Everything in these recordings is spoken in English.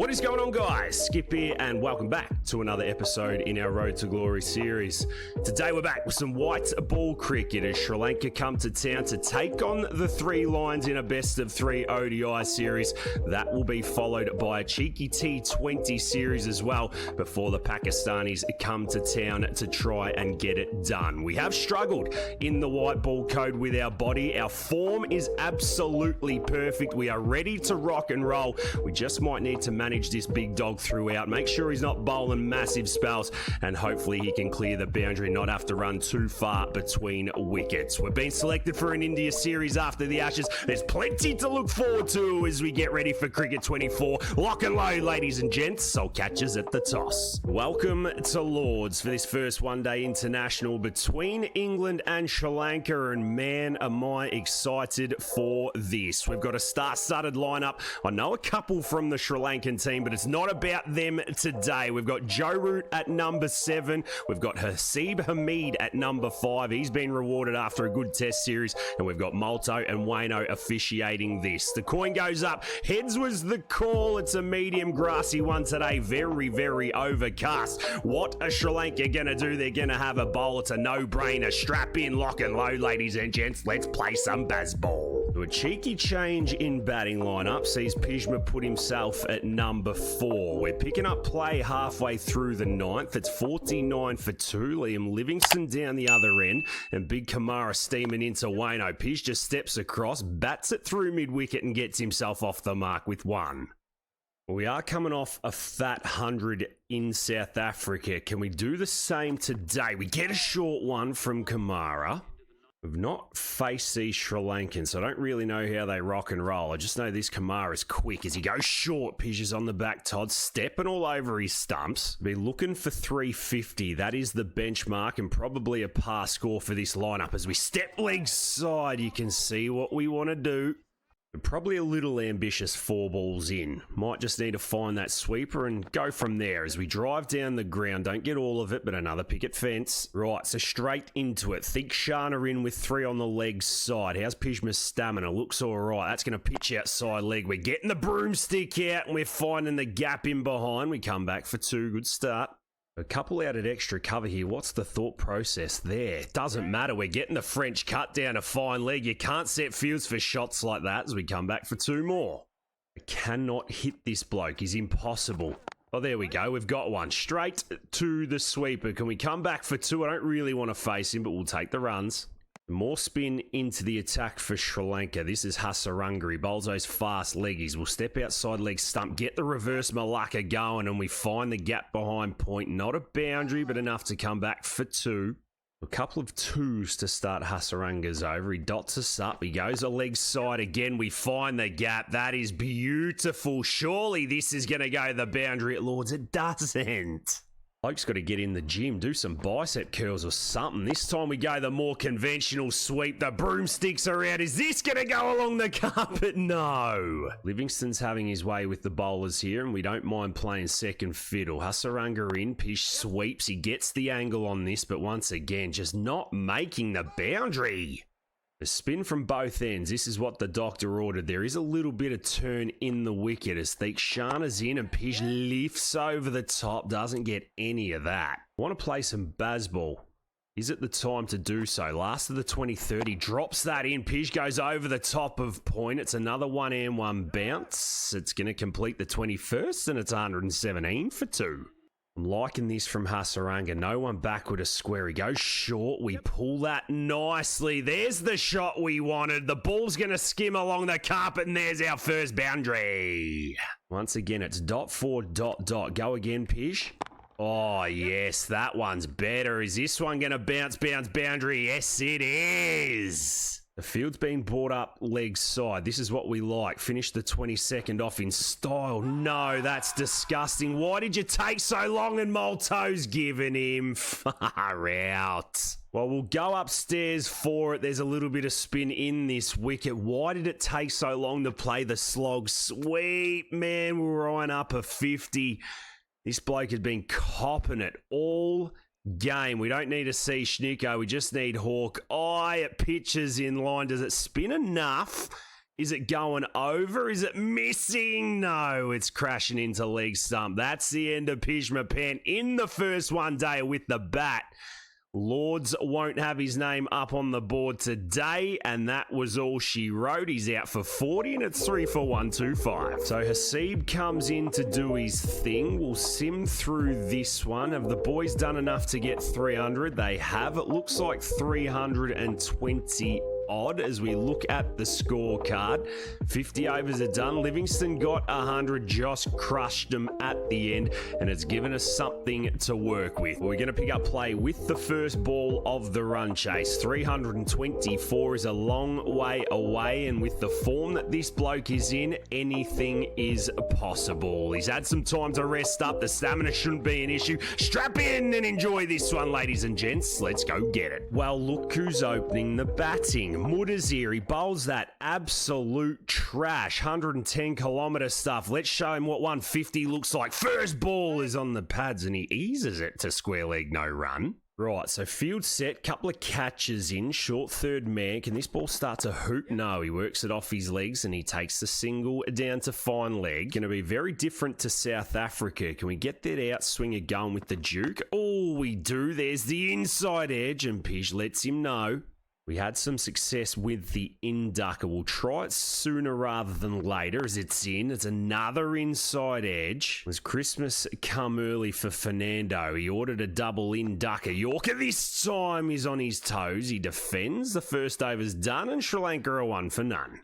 What is going on, guys? Skip here and welcome back to another episode in our Road to Glory series. Today we're back with some white ball cricket as Sri Lanka come to town to take on the Three Lions in a best of three ODI series. That will be followed by a cheeky T20 series as well before the Pakistanis come to town to try and get it done. We have struggled in the white ball code with our body. Our form is absolutely perfect. We are ready to rock and roll. We just might need to manage this big dog throughout, make sure he's not bowling massive spells, and hopefully he can clear the boundary and not have to run too far between wickets. We've been selected for an India series after the Ashes. There's plenty to look forward to as we get ready for Cricket 24. Lock and load, ladies and gents. I'll catch us at the toss. Welcome to Lords for this first one-day international between England and Sri Lanka, and man, am I excited for this. We've got a star-studded lineup. I know a couple from the Sri Lankan team, but it's not about them today. We've got Joe Root at number 7. We've got Haseeb Hameed at number 5. He's been rewarded after a good test series. And we've got Malto and Wayno officiating this. The coin goes up. Heads was the call. It's a medium grassy one today. Very, very overcast. What are Sri Lanka going to do? They're going to have a bowl. It's a no-brainer. Strap in, lock and load, ladies and gents. Let's play some baseball. A cheeky change in batting lineup sees Pjizma put himself at number 4. We're picking up play halfway through the 9th. It's 49 for 2. Liam Livingston down the other end, and Big Kamara steaming into Wayno. Pij just steps across, bats it through mid-wicket and gets himself off the mark with 1. We are coming off a fat 100 in South Africa. Can we do the same today? We get a short one from Kamara. We've not faced these Sri Lankans, so I don't really know how they rock and roll. I just know this Kamara is quick as he goes short. Pij is on the back, Todd, stepping all over his stumps. Be looking for 350. That is the benchmark and probably a par score for this lineup. As we step leg side, you can see what we want to do. We're probably a little ambitious 4 balls in. Might just need to find that sweeper and go from there as we drive down the ground. Don't get all of it, but another picket fence. Right, so straight into it. Shana in with 3 on the leg side. How's Pijma's stamina? Looks all right. That's going to pitch outside leg. We're getting the broomstick out and we're finding the gap in behind. We come back for 2. Good start. A couple out at extra cover here. What's the thought process there? Doesn't matter. We're getting the French cut down a fine leg. You can't set fields for shots like that as we come back for 2 more. I cannot hit this bloke. He's impossible. Oh, there we go. We've got one. Straight to the sweeper. Can we come back for 2? I don't really want to face him, but we'll take the runs. More spin into the attack for Sri Lanka. This is Hasaranga. He bowls those fast leggies. We'll step outside leg stump, get the reverse Malacca going, and we find the gap behind point. Not a boundary, but enough to come back for 2. A couple of 2s to start Hasaranga's over. He dots us up. He goes a leg side again. We find the gap. That is beautiful. Surely this is going to go the boundary at Lords. It doesn't. Bloke's got to get in the gym, do some bicep curls or something. This time we go the more conventional sweep. The broomsticks are out. Is this going to go along the carpet? No. Livingston's having his way with the bowlers here, and we don't mind playing second fiddle. Hasaranga in, Pish sweeps. He gets the angle on this, but once again, just not making the boundary. A spin from both ends. This is what the doctor ordered. There is a little bit of turn in the wicket as Shana's in and Pij lifts over the top. Doesn't get any of that. Want to play some baseball. Is it the time to do so? Last of the 2030 drops that in. Pij goes over the top of point. It's another 1 and 1 bounce. It's going to complete the 21st and it's 117 for 2. I'm liking this from Hasaranga. No one backward a square. He goes short. We pull that nicely. There's the shot we wanted. The ball's going to skim along the carpet, and there's our first boundary. Once again, it's dot 4, dot, dot. Go again, Pij. Oh, yes, that one's better. Is this one going to bounce, boundary? Yes, it is. The field's been brought up leg side. This is what we like. Finish the 22nd off in style. No, that's disgusting. Why did you take so long? And Malto's giving him far out. Well, we'll go upstairs for it. There's a little bit of spin in this wicket. Why did it take so long to play the slog? Sweet, man. We're eyeing up a 50. This bloke has been copping it all game. We don't need to see Schnicko. We just need Hawk. Eye at pitches in line. Does it spin enough? Is it going over? Is it missing? No, it's crashing into leg stump. That's the end of Pjizma Pant in the first one day with the bat. Lords won't have his name up on the board today, and that was all she wrote. He's out for 40, and it's 3 for 125. So Hasib comes in to do his thing. We'll sim through this one. Have the boys done enough to get 300? They have. It looks like 320 odd as we look at the scorecard. 50 overs are done. Livingston got 100. Josh crushed them at the end, and it's given us something to work with. We're going to pick up play with the first ball of the run chase. 324 is a long way away, and with the form that this bloke is in, anything is possible. He's had some time to rest up. The stamina shouldn't be an issue. Strap in and enjoy this one, ladies and gents. Let's go get it. Well, look who's opening the batting. Mudaziri bowls that absolute trash 110 kilometer stuff. Let's show him what 150 looks like. First ball is on the pads and he eases it to square leg, no run. Right, so field set, couple of catches in, short third man. Can this ball start to hoop? No, he works it off his legs and he takes the single down to fine leg. Going to be very different to South Africa. Can we get that outswinger going with the Duke? Oh, we do. There's the inside edge and Pij lets him know. We had some success with the inducker. We'll try it sooner rather than later as it's in. It's another inside edge. As Christmas come early for Fernando, he ordered a double inducker. Yorker this time is on his toes. He defends. The first over's done and Sri Lanka are 1 for none.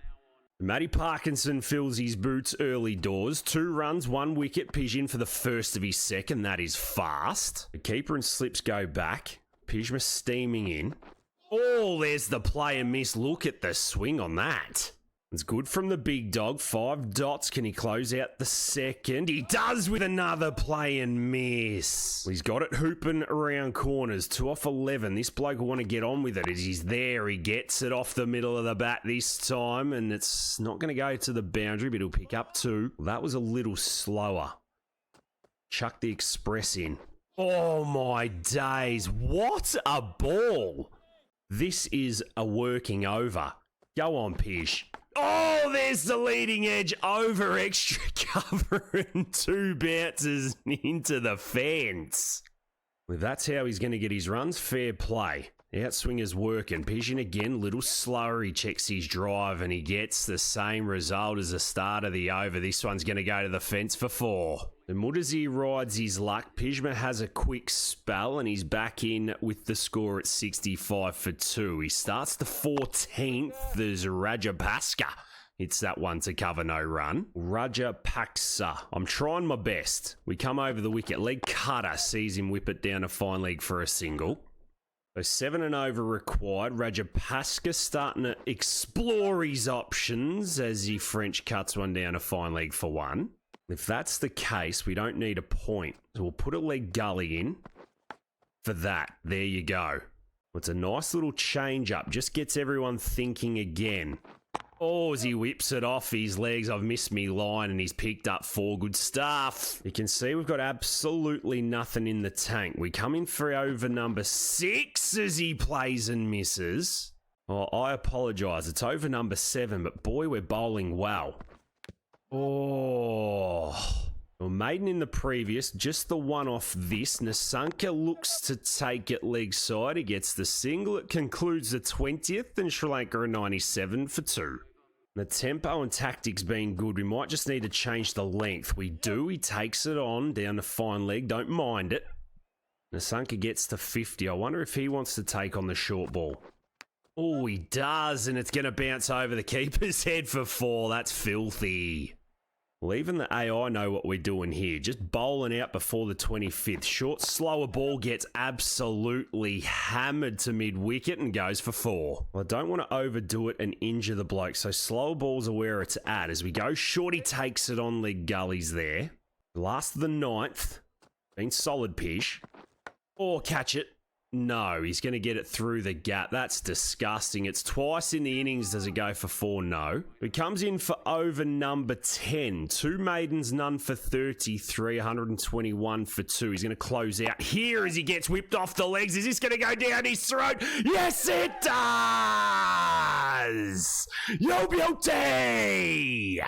Matty Parkinson fills his boots early doors. 2 runs, 1 wicket. Pij in for the first of his second. That is fast. The keeper and slips go back. Pjizma steaming in. Oh, there's the play and miss. Look at the swing on that. It's good from the big dog. 5 dots. Can he close out the second? He does with another play and miss. He's got it hooping around corners. 2 off 11. This bloke will want to get on with it as he's there. He gets it off the middle of the bat this time, and it's not going to go to the boundary, but he'll pick up 2. That was a little slower. Chuck the express in. Oh, my days. What a ball. This is a working over. Go on, Pij. Oh, there's the leading edge over extra cover and 2 bounces into the fence. Well, that's how he's going to get his runs. Fair play. Outswinger's working. Pij again, little slower. He checks his drive and he gets the same result as the start of the over. This one's going to go to the fence for 4. The Mudazi rides his luck. Pjizma has a quick spell and he's back in with the score at 65 for 2. He starts the 14th. There's Rajapaksa. Hits that one to cover no run. Rajapaksa. I'm trying my best. We come over the wicket. Leg cutter sees him whip it down to fine leg for a single. So 7 and over required. Rajapaksa starting to explore his options as he French cuts one down to fine leg for 1. If that's the case, we don't need a point. So we'll put a leg gully in for that. There you go. It's a nice little change up. Just gets everyone thinking again. Oh, as he whips it off his legs. I've missed me line and he's picked up 4. Good stuff. You can see we've got absolutely nothing in the tank. We come in for over number 6 as he plays and misses. Oh, I apologise. It's over number 7, but boy, we're bowling well. Oh, well, maiden in the previous, just the one off this. Nasanka looks to take it leg side. He gets the single. It concludes the 20th and Sri Lanka are 97 for 2. The tempo and tactics being good. We might just need to change the length. We do. He takes it on down to fine leg. Don't mind it. Nasanka gets to 50. I wonder if he wants to take on the short ball. Oh, he does, and it's going to bounce over the keeper's head for 4. That's filthy. Well, even the AI know what we're doing here. Just bowling out before the 25th. Short, slower ball gets absolutely hammered to mid-wicket and goes for 4. Well, I don't want to overdo it and injure the bloke, so slower balls are where it's at. As we go short, he takes it on leg gullies there. Last of the 9th. Been solid, Pij. Oh, catch it. No, he's going to get it through the gap. That's disgusting. It's twice in the innings does it go for 4. No. It comes in for over number 10. 2 maidens, none for 33, 121 for 2. He's going to close out here as he gets whipped off the legs. Is this going to go down his throat? Yes, it does! Yo, beauty!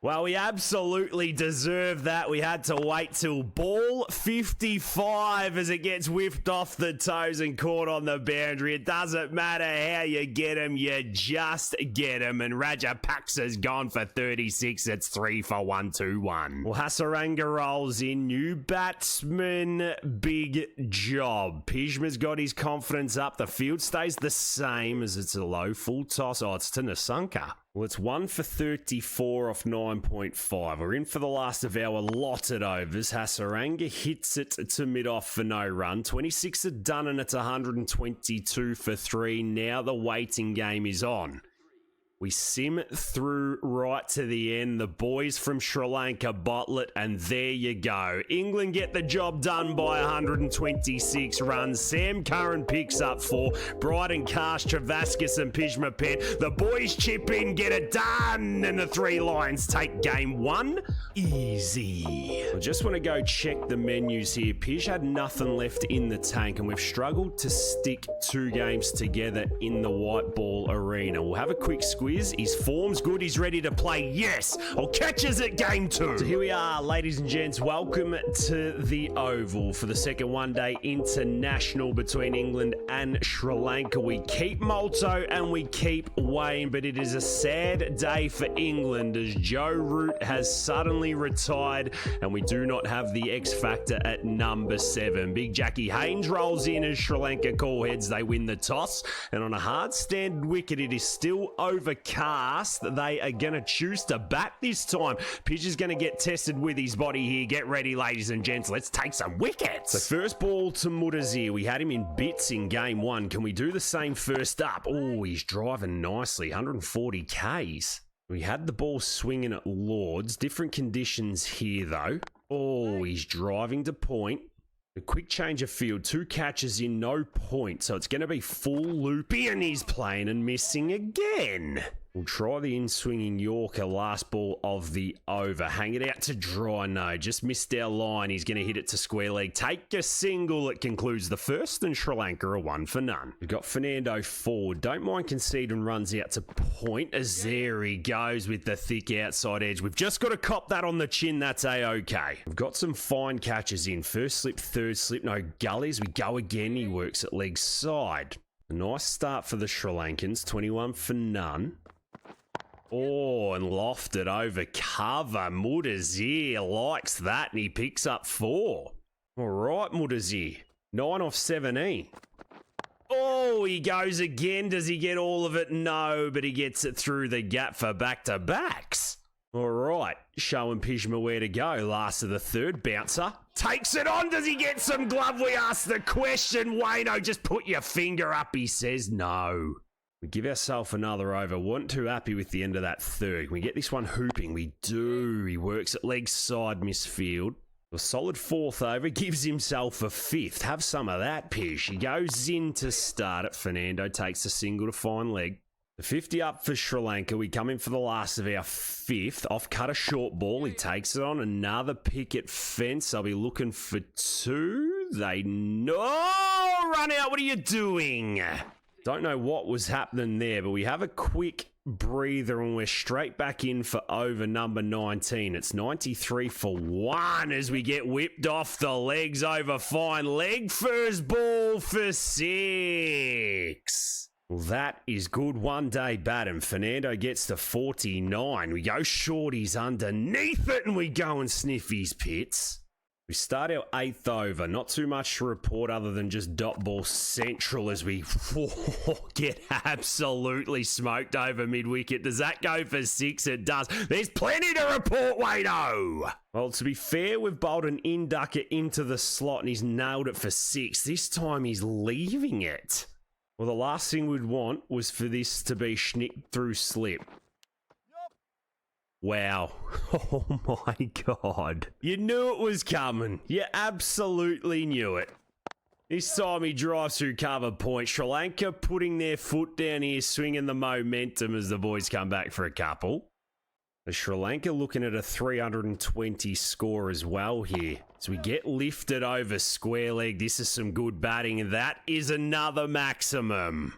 Well, we absolutely deserve that. We had to wait till ball 55 as it gets whipped off the toes and caught on the boundary. It doesn't matter how you get him, you just get him. And Rajapaksa's gone for 36. It's 3 for 121. Well, Hasaranga rolls in. New batsman, big job. Pjizma's got his confidence up. The field stays the same as it's a low full toss. Oh, it's to Nasanka. Well, it's 1 for 34 off 9.5. We're in for the last of our allotted overs. Hasaranga hits it to mid-off for no run. 26 are done and it's 122 for 3. Now the waiting game is on. We sim through right to the end. The boys from Sri Lanka bottle it, and there you go. England get the job done by 126 runs. Sam Curran picks up 4. Bryden Karsh, Travaskis and Pjizma Pant. The boys chip in, get it done, and the 3 Lions take game 1 easy. I just want to go check the menus here. Pij had nothing left in the tank, and we've struggled to stick 2 games together in the white ball arena. We'll have a quick squeeze. His form's good. He's ready to play. Yes! I'll catch us at game 2. So here we are, ladies and gents. Welcome to the Oval for the second one-day international between England and Sri Lanka. We keep Molto and we keep Wayne, but it is a sad day for England as Joe Root has suddenly retired and we do not have the X factor at number 7. Big Jackie Haynes rolls in as Sri Lanka call heads. They win the toss, and on a hard standard wicket, it is still overcast. They are going to choose to bat this time. Pidge is going to get tested with his body here. Get ready, ladies and gents. Let's take some wickets. The first ball to Mudazir. We had him in bits in game 1. Can we do the same first up? Oh, he's driving nicely. 140 Ks. We had the ball swinging at Lords. Different conditions here, though. Oh, he's driving to point. A quick change of field, 2 catches in, no point, so it's going to be full loopy, and he's playing and missing again. We'll try the in-swinging Yorker, last ball of the over. Hang it out to dry, no, just missed our line. He's going to hit it to square leg. Take a single. It concludes the first, and Sri Lanka are 1 for none. We've got Fernando forward. Don't mind conceding runs out to point, as there he goes with the thick outside edge. We've just got to cop that on the chin. That's A-OK. We've got some fine catches in. First slip, third slip, no gullies. We go again. He works at leg side. A nice start for the Sri Lankans. 21 for none. Oh, and lofted over cover. Mudazir likes that, and he picks up 4. All right, Mudazir. 9 off 17. Oh, he goes again. Does he get all of it? No, but he gets it through the gap for back-to-backs. All right, showing Pjizma where to go. Last of the third. Bouncer. Takes it on. Does he get some glove? We ask the question. Wayno, just put your finger up. He says no. We give ourselves another over. Wasn't too happy with the end of that third. Can we get this one hooping? We do. He works at leg side misfield. A solid 4th over. Gives himself a 5th. Have some of that, Pish. He goes in to start it. Fernando takes a single to fine leg. The 50 up for Sri Lanka. We come in for the last of our 5th. Off cut a short ball. He takes it on. Another picket fence. I'll be looking for 2. They no run out. What are you doing? Don't know what was happening there, but we have a quick breather and we're straight back in for over number 19. It's 93 for 1 as we get whipped off the legs over fine leg. First ball for 6. Well, that is good one-day batting. Fernando gets to 49. We go shorties underneath it and we go and sniff his pits. We start our 8th over. Not too much to report other than just dot ball central as we get absolutely smoked over mid-wicket. Does that go for 6? It does. There's plenty to report, Wayno. Well, to be fair, we've bowled an in-ducker into the slot and he's nailed it for 6. This time he's leaving it. Well, the last thing we'd want was for this to be schnick through slip. Wow. Oh my God. You knew it was coming. You absolutely knew it. This time he drives through cover point. Sri Lanka putting their foot down here, swinging the momentum as the boys come back for a couple. Sri Lanka looking at a 320 score as well here. So we get lifted over square leg. This is some good batting, and that is another maximum.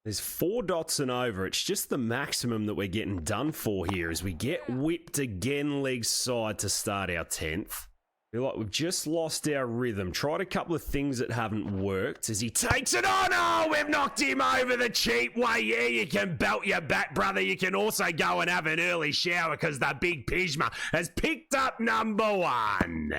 There's 4 dots and over. It's just the maximum that we're getting done for here as we get whipped again leg side to start our 10th. Feel like we've just lost our rhythm. Tried a couple of things that haven't worked as he takes it on. Oh, we've knocked him over the cheap way. Yeah, you can belt your bat, brother. You can also go and have an early shower because the big Pjizma has picked up number 1.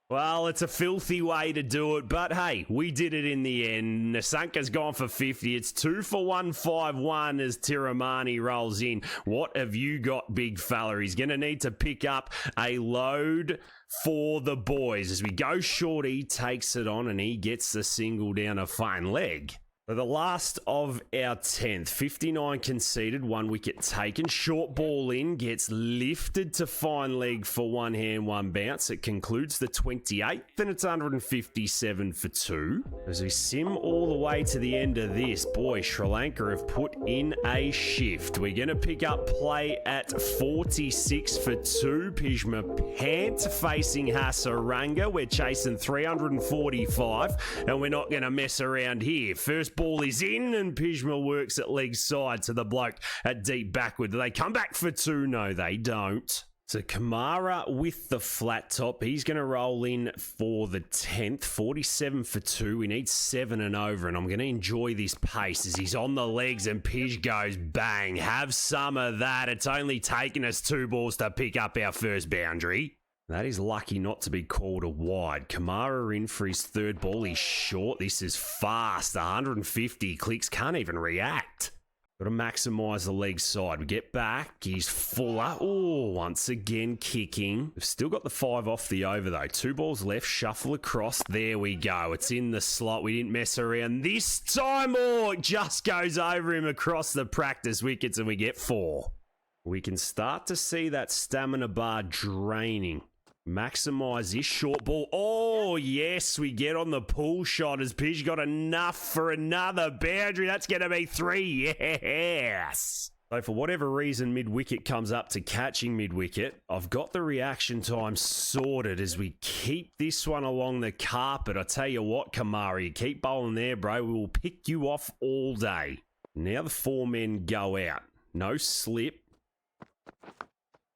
Well, it's a filthy way to do it, but hey, we did it in the end. Nasanka's gone for 50. It's 2 for 151 as Tiramani rolls in. What have you got, big fella? He's going to need to pick up a load for the boys. As we go short, he takes it on and he gets the single down a fine leg. For the last of our 10th, 59 conceded, 1 wicket taken. Short ball in, gets lifted to fine leg for 1 hand, 1 bounce. It concludes the 28th, and it's 157 for 2. As we sim all the way to the end of this, boy, Sri Lanka have put in a shift. We're going to pick up play at 46 for 2. Pjizma Pant facing Hasaranga. We're chasing 345, and we're not going to mess around here. First ball is in, and Pjizma works at leg side to the bloke at deep backward. Do they come back for 2? No, they don't. So Kamara with the flat top. He's going to roll in for the 10th. 47 for 2. We need 7 and over, and I'm going to enjoy this pace as he's on the legs and Pij goes bang. Have some of that. It's only taken us 2 balls to pick up our first boundary. That is lucky not to be called a wide. Kamara in for his 3rd ball. He's short. This is fast. 150 clicks. Can't even react. Got to maximise the leg side. We get back. He's fuller. Oh, once again kicking. We've still got the 5 off the over though. 2 balls left. Shuffle across. There we go. It's in the slot. We didn't mess around this time. Oh, it just goes over him across the practice wickets and we get 4. We can start to see that stamina bar draining. Maximise this short ball. Oh, yes, we get on the pull shot as Pij got enough for another boundary. That's going to be 3. Yes. So for whatever reason, mid-wicket comes up to catching mid-wicket. I've got the reaction time sorted as we keep this one along the carpet. I tell you what, Kamara, you keep bowling there, bro. We will pick you off all day. Now the 4 men go out. No slip.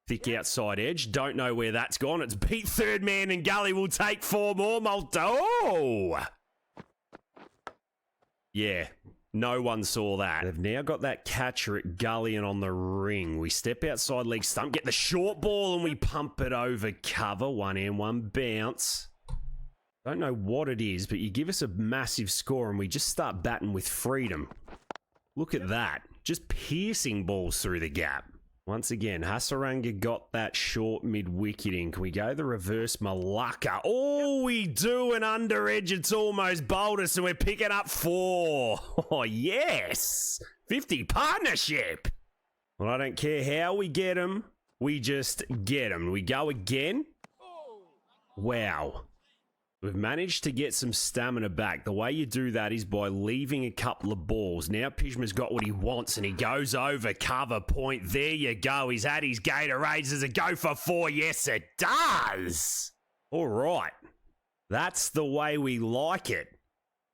Thick outside edge. Don't know where that's gone. It's beat 3rd man and Gully will take 4 more. Malta. Oh! Yeah. No one saw that. They've now got that catcher at Gully and on the ring. We step outside leg stump, get the short ball and we pump it over cover. 1 and 1 bounce. Don't know what it is, but you give us a massive score and we just start batting with freedom. Look at that. Just piercing balls through the gap. Once again, Hasaranga got that short mid-wicket in. Can we go the reverse Malacca? Oh, we do an under edge. It's almost bowled us and we're picking up 4. Oh, yes. 50 partnership. Well, I don't care how we get them. We just get them. We go again. Wow. We've managed to get some stamina back. The way you do that is by leaving a couple of balls. Now Pjizma's got what he wants and he goes over cover point. There you go. He's had his Gatorades. Does it go for 4? Yes, it does. All right. That's the way we like it.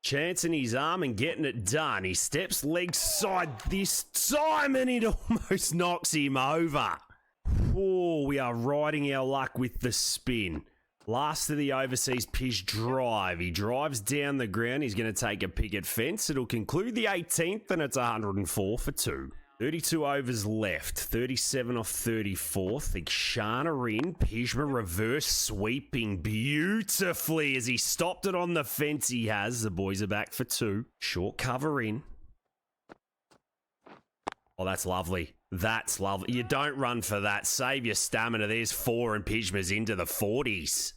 Chancing his arm and getting it done. He steps leg side this time and it almost knocks him over. Oh, we are riding our luck with the spin. Last of the overseas Pij drive. He drives down the ground. He's going to take a picket fence. It'll conclude the 18th and it's 104 for 2. 32 overs left. 37 off 34th. Ikshana in. Pjizma reverse sweeping beautifully as he stopped it on the fence he has. The boys are back for 2. Short cover in. Oh, that's lovely. That's lovely. You don't run for that. Save your stamina. There's 4 and Pjizma's into the 40s.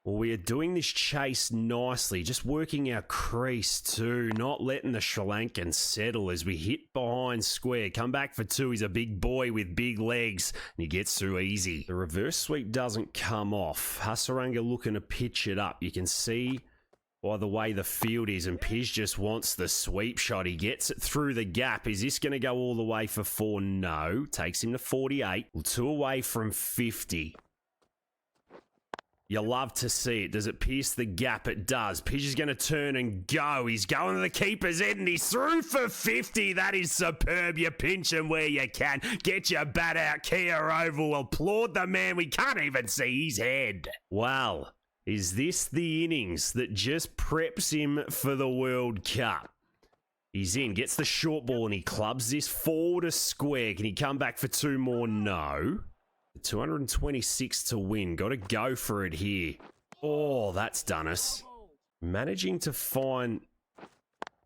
Well, we are doing this chase nicely. Just working our crease too. Not letting the Sri Lankan settle as we hit behind square. Come back for 2. He's a big boy with big legs. And he gets through easy. The reverse sweep doesn't come off. Hasaranga looking to pitch it up. You can see by the way the field is, and Pjz just wants the sweep shot. He gets it through the gap. Is this going to go all the way for 4? No. Takes him to 48. Well, 2 away from 50. You love to see it. Does it pierce the gap? It does. Pjz is going to turn and go. He's going to the keeper's head and he's through for 50. That is superb. You pinch him where you can. Get your bat out. Kia Oval. Applaud the man. We can't even see his head. Well, is this the innings that just preps him for the World Cup? He's in. Gets the short ball and he clubs this forward a square. Can he come back for 2 more? No. 226 to win. Got to go for it here. Oh, that's done us. Managing to find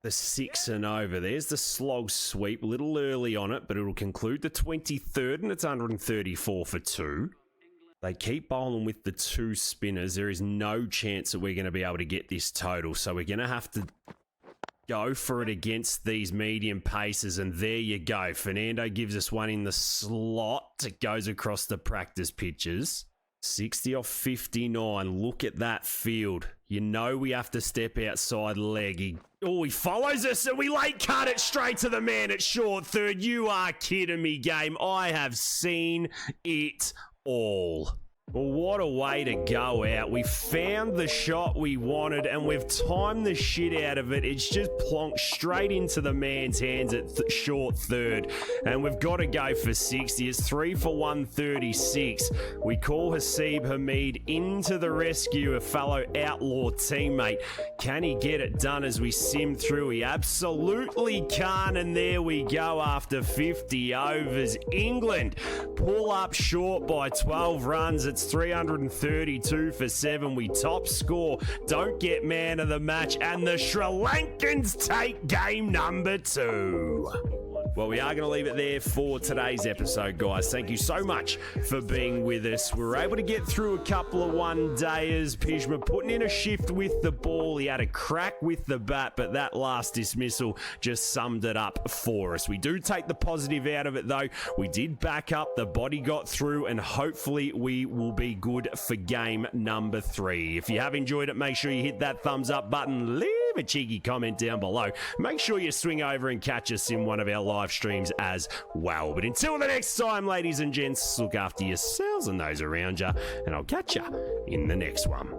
the 6 and over. There's the slog sweep. A little early on it, but it'll conclude the 23rd, and it's 134 for 2. They keep bowling with the 2 spinners. There is no chance that we're going to be able to get this total, so we're going to have to go for it against these medium paces, and there you go. Fernando gives us one in the slot. It goes across the practice pitches. 60 off 59. Look at that field. You know we have to step outside leg. He follows us, and we late cut it straight to the man at short third. You are kidding me, game. I have seen it all. Well, what a way to go out. We found the shot we wanted, and we've timed the shit out of it. It's just plonked straight into the man's hands at short third, and we've got to go for 60. It's 3 for 136. We call Haseeb Hamid into the rescue, a fellow outlaw teammate. Can he get it done as we sim through? He absolutely can, and there we go after 50 overs. England pull up short by 12 runs. It's 332 for 7. We top score. Don't get man of the match, and the Sri Lankans take game number 2. Well, we are going to leave it there for today's episode, guys. Thank you so much for being with us. We were able to get through a couple of one-dayers. Pjizma putting in a shift with the ball. He had a crack with the bat, but that last dismissal just summed it up for us. We do take the positive out of it, though. We did back up. The body got through, and hopefully we will be good for game number 3. If you have enjoyed it, make sure you hit that thumbs up button. Leave a cheeky comment down below. Make sure you swing over and catch us in one of our live streams as well. But until the next time, ladies and gents, look after yourselves and those around you, and I'll catch you in the next one.